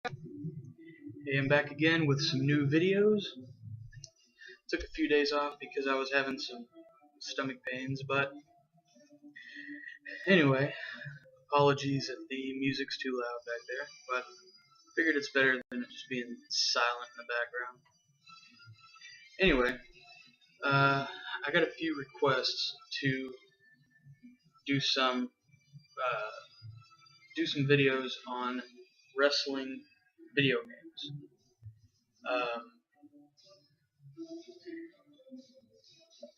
Hey, I'm back again with some new videos. Took a few days off because I was having some stomach pains, but anyway, apologies if the music's too loud back there, but figured it's better than it just being silent in the background. Anyway, I got a few requests to do some videos on wrestling video games.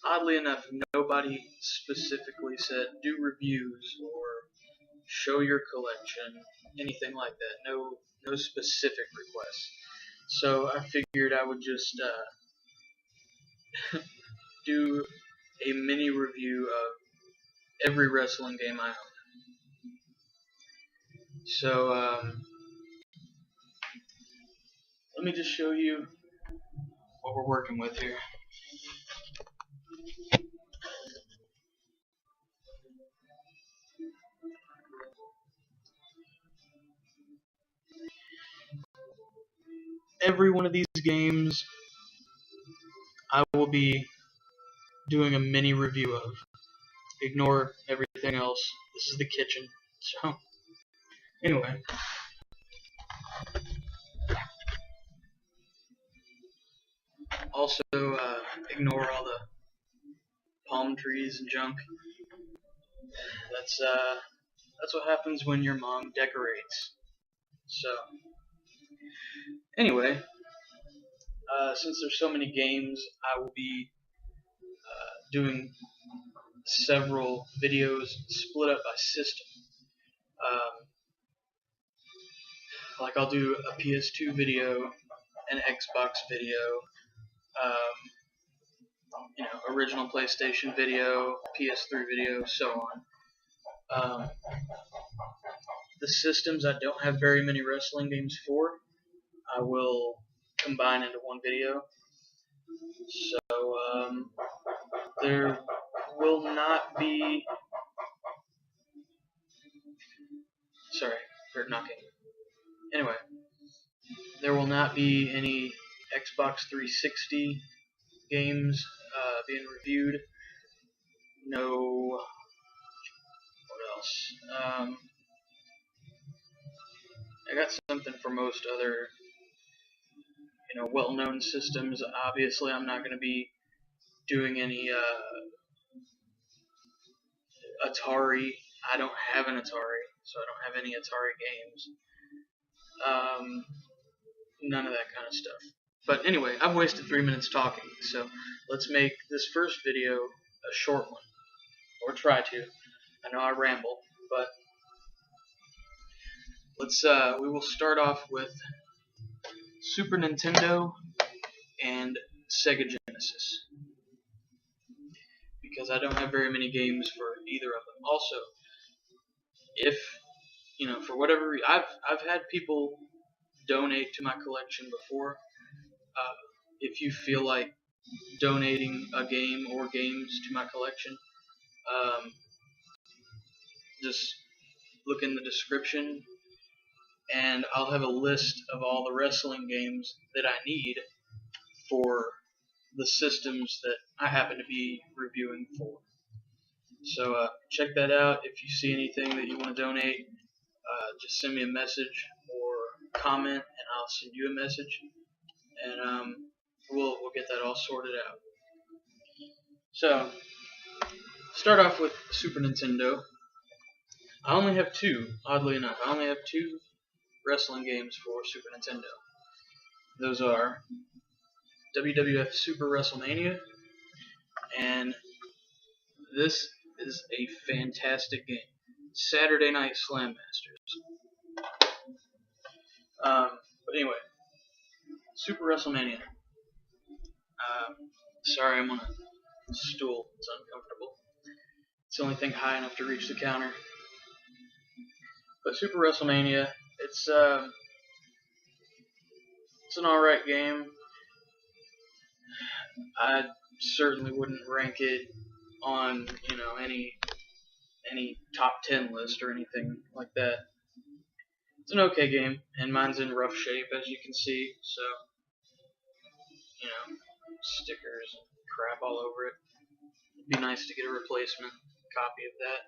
Oddly enough, nobody specifically said do reviews or show your collection, anything like that. No specific requests. So I figured I would just do a mini review of every wrestling game I own. So let me just show you what we're working with here. Every one of these games I will be doing a mini review of. Ignore everything else. This is the kitchen. So, anyway. Also, ignore all the palm trees and junk. That's what happens when your mom decorates. So, anyway, since there's so many games, I will be doing several videos split up by system. Like I'll do a PS2 video, an Xbox video, original PlayStation video, PS3 video, so on. The systems I don't have very many wrestling games for, I will combine into one video. So there will not be. Sorry for knocking. Anyway, there will not be any Xbox 360 games being reviewed. No. What else? I got something for most other, well-known systems. Obviously, I'm not going to be doing any Atari. I don't have an Atari, so I don't have any Atari games. None of that kind of stuff. But anyway, I've wasted 3 minutes talking, so let's make this first video a short one. Or try to. I know I ramble, but we will start off with Super Nintendo and Sega Genesis, because I don't have very many games for either of them. Also, if for whatever reason, I've had people donate to my collection before. If you feel like donating a game or games to my collection, just look in the description, and I'll have a list of all the wrestling games that I need for the systems that I happen to be reviewing for. So check that out. If you see anything that you want to donate, just send me a message or comment, and I'll send you a message, and we'll get that all sorted out. So, start off with Super Nintendo. I only have two, oddly enough. I only have two wrestling games for Super Nintendo. Those are WWF Super Wrestlemania, and this is a fantastic game. Saturday Night Slam Masters. But anyway, Super Wrestlemania. Sorry, I'm on a stool. It's uncomfortable. It's the only thing high enough to reach the counter. But Super Wrestlemania, it's an alright game. I certainly wouldn't rank it on any top 10 list or anything like that. It's an okay game, and mine's in rough shape, as you can see. So, stickers and crap all over it. It'd be nice to get a replacement copy of that,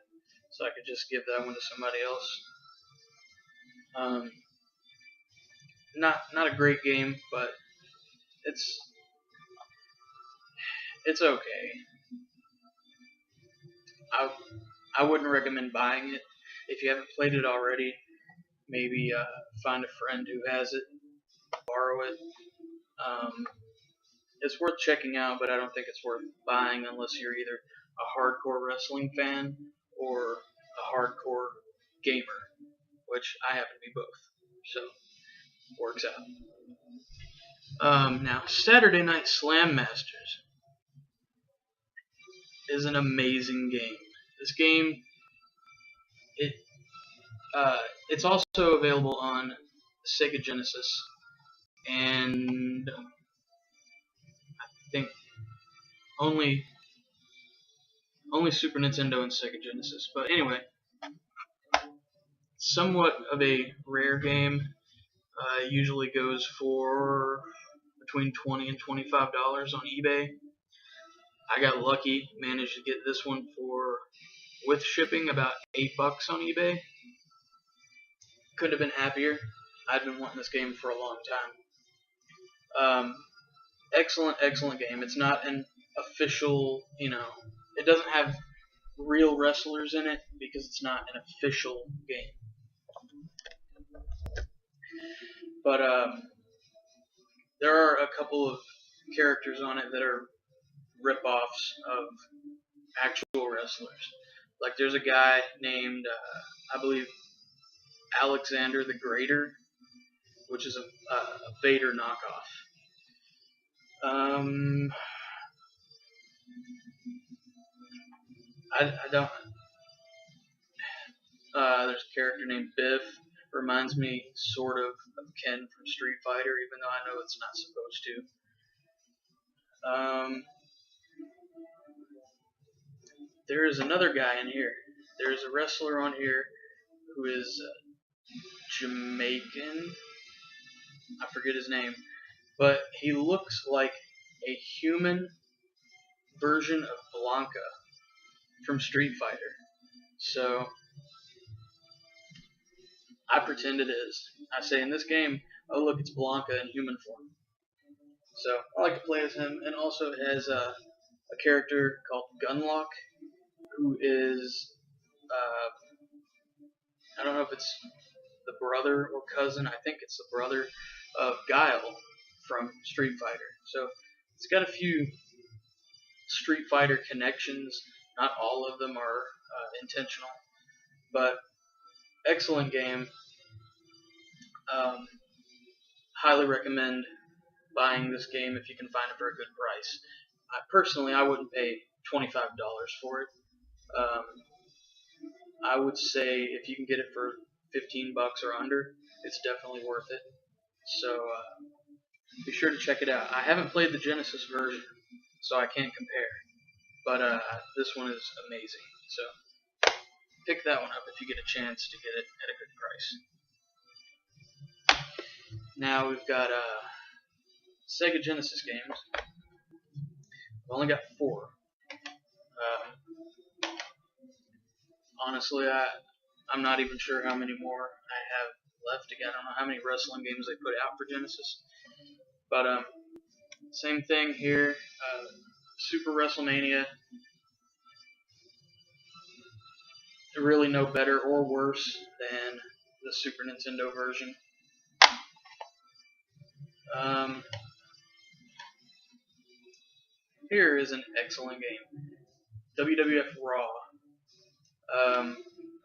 so I could just give that one to somebody else. Not a great game, but it's okay. I wouldn't recommend buying it. If you haven't played it already, maybe find a friend who has it, borrow it. It's worth checking out, but I don't think it's worth buying unless you're either a hardcore wrestling fan or a hardcore gamer, which I happen to be both, so works out. Now, Saturday Night Slam Masters is an amazing game. This game, it's also available on Sega Genesis, and I think only Super Nintendo and Sega Genesis. But anyway, somewhat of a rare game. Usually goes for between $20 and $25 on eBay. I got lucky, managed to get this one for, with shipping, about $8 on eBay. Couldn't have been happier. I'd been wanting this game for a long time. Excellent game. It's not an official, it doesn't have real wrestlers in it because it's not an official game. But there are a couple of characters on it that are rip-offs of actual wrestlers. Like there's a guy named, I believe, Alexander the Greater, which is a Vader knockoff. I don't. There's a character named Biff. Reminds me sort of Ken from Street Fighter, even though I know it's not supposed to. There is another guy in here. There's a wrestler on here who is Jamaican. I forget his name, but he looks like a human version of Blanca from Street Fighter. So I pretend it is. I say in this game, oh look, it's Blanca in human form. So I like to play as him, and also as a character called Gunlock, who is, I don't know if it's the brother or cousin, I think it's the brother of Guile from Street Fighter. So it's got a few Street Fighter connections. Not all of them are intentional, but excellent game. Highly recommend buying this game if you can find it for a good price. Personally, I wouldn't pay $25 for it. I would say if you can get it for $15 or under, it's definitely worth it. So be sure to check it out. I haven't played the Genesis version, so I can't compare. But this one is amazing. So pick that one up if you get a chance to get it at a good price. Now we've got Sega Genesis games. I've only got 4. Honestly, I'm not even sure how many more I have left. Again, I don't know how many wrestling games they put out for Genesis. But same thing here. Super Wrestlemania. Really no better or worse than the Super Nintendo version. Here is an excellent game. WWF Raw.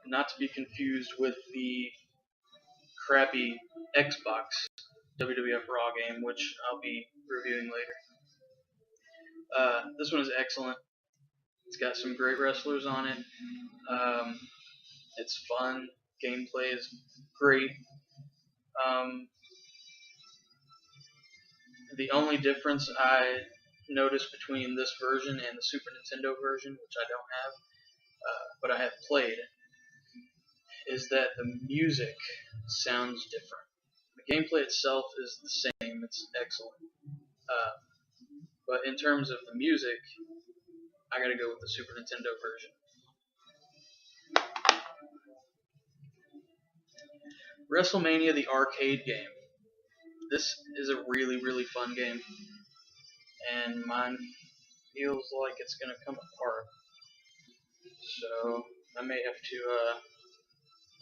Not to be confused with the crappy Xbox WWF Raw game, which I'll be reviewing later. This one is excellent. It's got some great wrestlers on it. It's fun. Gameplay is great. The only difference I noticed between this version and the Super Nintendo version, which I don't have, but I have played, is that the music sounds different. The gameplay itself is the same, it's excellent. But in terms of the music, I gotta go with the Super Nintendo version. Wrestlemania, the arcade game. This is a really, really fun game, and mine feels like it's gonna come apart. So I may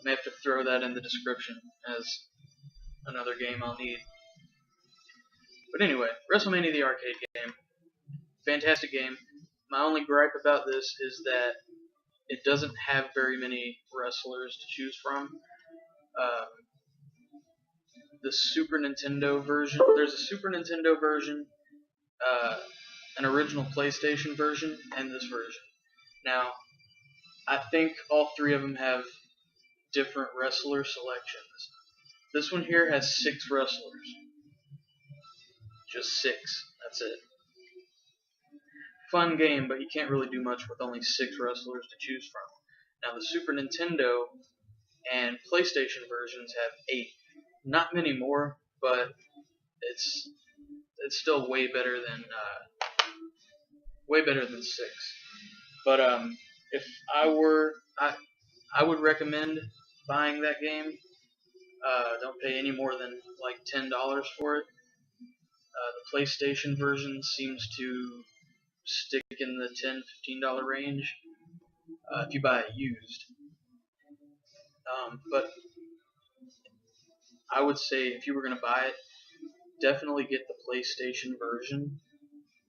have to throw that in the description as another game I'll need. But anyway, WrestleMania the arcade game. Fantastic game. My only gripe about this is that it doesn't have very many wrestlers to choose from. The Super Nintendo version, there's a Super Nintendo version, an original PlayStation version, and this version. Now, I think all three of them have different wrestler selections. This one here has 6 wrestlers. Just 6. That's it. Fun game, but you can't really do much with only 6 wrestlers to choose from. Now, the Super Nintendo and PlayStation versions have 8. Not many more, but it's still way better than 6. But if I were, I would recommend buying that game. Don't pay any more than like $10 for it. The PlayStation version seems to stick in the $10-15 range if you buy it used. But I would say if you were going to buy it, definitely get the PlayStation version.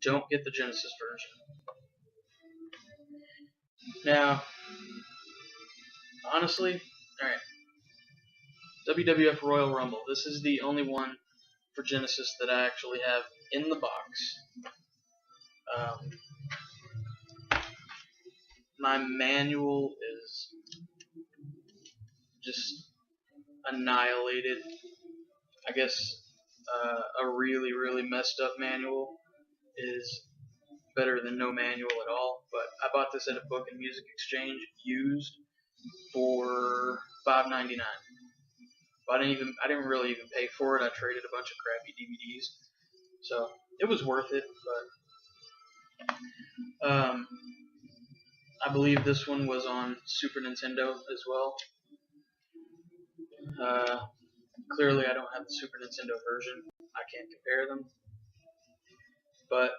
Don't get the Genesis version. Now, honestly, alright. WWF Royal Rumble. This is the only one for Genesis that I actually have in the box. My manual is just annihilated. I guess a really, really messed up manual is better than no manual at all. But I bought this at a Book and Music Exchange used for $5.99. But I didn't really even pay for it. I traded a bunch of crappy DVDs, so it was worth it. But I believe this one was on Super Nintendo as well. Clearly, I don't have the Super Nintendo version. I can't compare them. But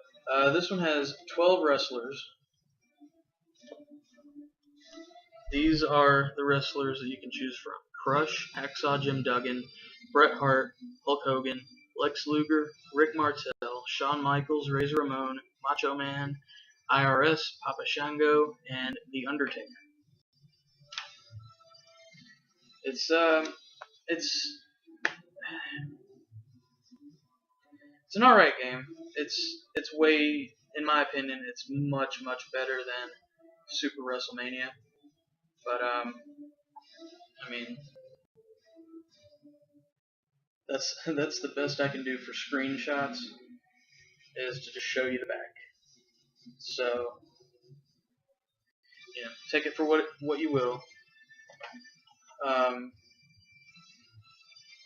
this one has 12 wrestlers. These are the wrestlers that you can choose from: Crush, Hacksaw Jim Duggan, Bret Hart, Hulk Hogan, Lex Luger, Rick Martel, Shawn Michaels, Razor Ramon, Macho Man, IRS, Papa Shango, and The Undertaker. It's an alright game. It's way, in my opinion, it's much better than Super WrestleMania. But I mean, that's the best I can do for screenshots, is to just show you the back. So, take it for what you will.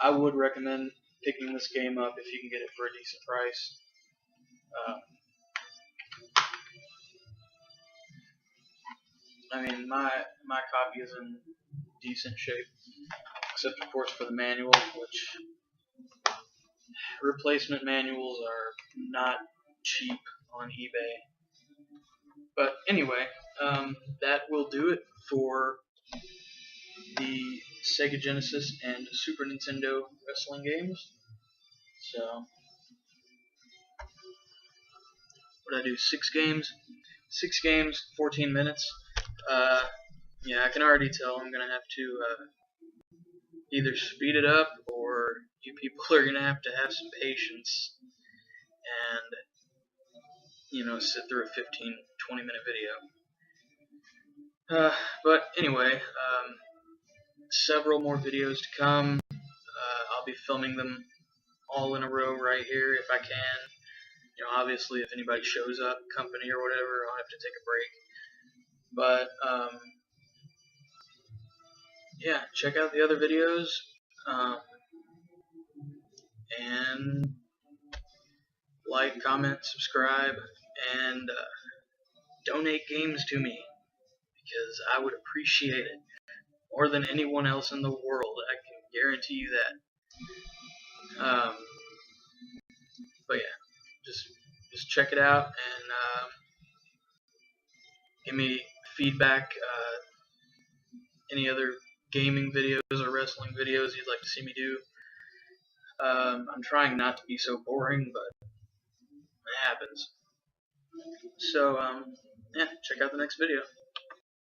I would recommend picking this game up if you can get it for a decent price. I mean, my copy is in decent shape, except of course for the manual, which replacement manuals are not cheap on eBay. But anyway, that will do it for the Sega Genesis and Super Nintendo wrestling games. So, what did I do? 6 games? 6 games, 14 minutes. Yeah, I can already tell I'm going to have to either speed it up, or you people are going to have some patience and, sit through a 15-20 minute video. But anyway, several more videos to come. I'll be filming them all in a row right here if I can. Obviously if anybody shows up, company or whatever, I'll have to take a break. But yeah, check out the other videos, and like, comment, subscribe, and donate games to me, because I would appreciate it more than anyone else in the world. I can guarantee you that. But yeah, just check it out, and give me feedback. Any other gaming videos or wrestling videos you'd like to see me do. I'm trying not to be so boring, but it happens. So, yeah, check out the next video.